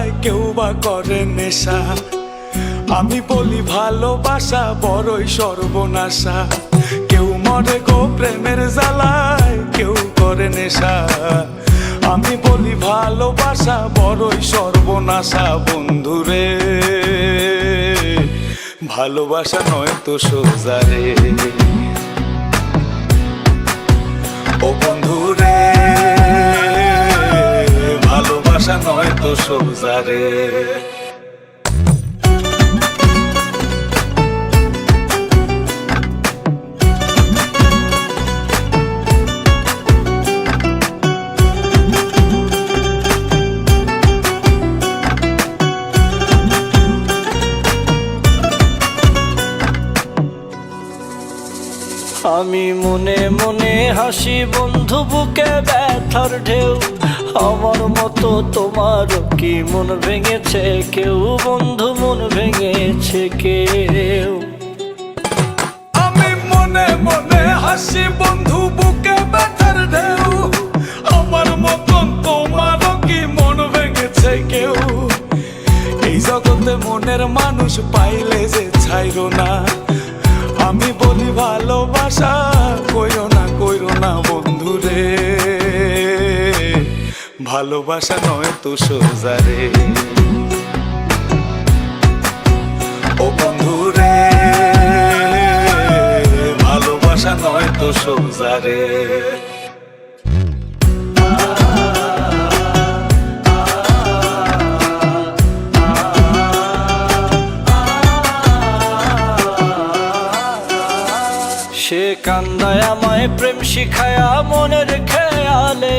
জ্বালায় কেউ বা করে নেশা। আমি বলি ভালোবাসা বড়ই সর্বনাশা। কেউ মরে গো প্রেমের জ্বালায়, কেউ করে নেশা। আমি বলি ভালোবাসা বড়ই সর্বনাশা। বন্ধুরে ভালোবাসা নয় তো সোজা রে। ও বন্ধুরে ভালোবাসা নয় তো সোজা রে। আমি মনে মনে হাসি বন্ধু, বুকে ব্যথার ঢেউ। আমার মতো তোমারও কি মন ভেঙেছে কেউ? বন্ধু মন ভেঙেছে কেউ? আমি মনে মনে হাসি বন্ধু, বুকে ব্যথার ঢেউ। আমার মতন তোমারও কি মন ভেঙেছে কেউ? এই জগতে মনের মানুষ পাইলে যে ছাইরো না। আমি বলি ভালোবাসা কইরো না বন্ধুরে। ভালোবাসা নয় তো সোজা রে। ও বন্ধুরে ভালোবাসা নয় তো সোজা রে। সে কান্দায় আমায় প্রেম শিখায়া মনের খেয়ালে,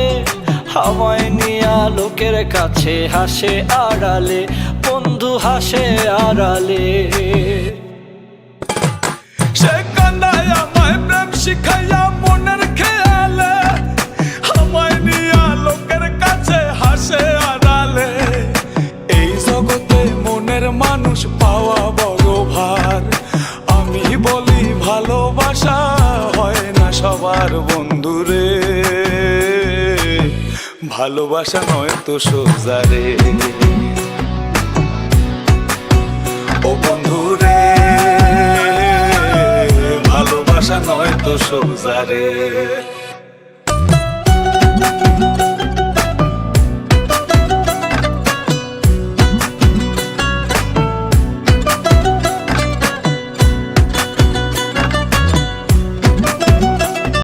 আমায় নিয়া লোকের কাছে হাসে আড়ালে। বন্ধু হাসে আড়ালে। সে কান্দায় আমায় প্রেম শিখায়া মনের খেয়ালে, আমায় নিয়া লোকের কাছে হাসে আড়ালে। এই জগতে মনের মানুষ পাওয়া বড় ভার। আমি বলি ভালোবাসা হয় না সবার বন্ধুরে। ভালোবাসা নয় তো সোজা রে। ও বন্ধুরে ভালোবাসা নয় তো সোজা রে।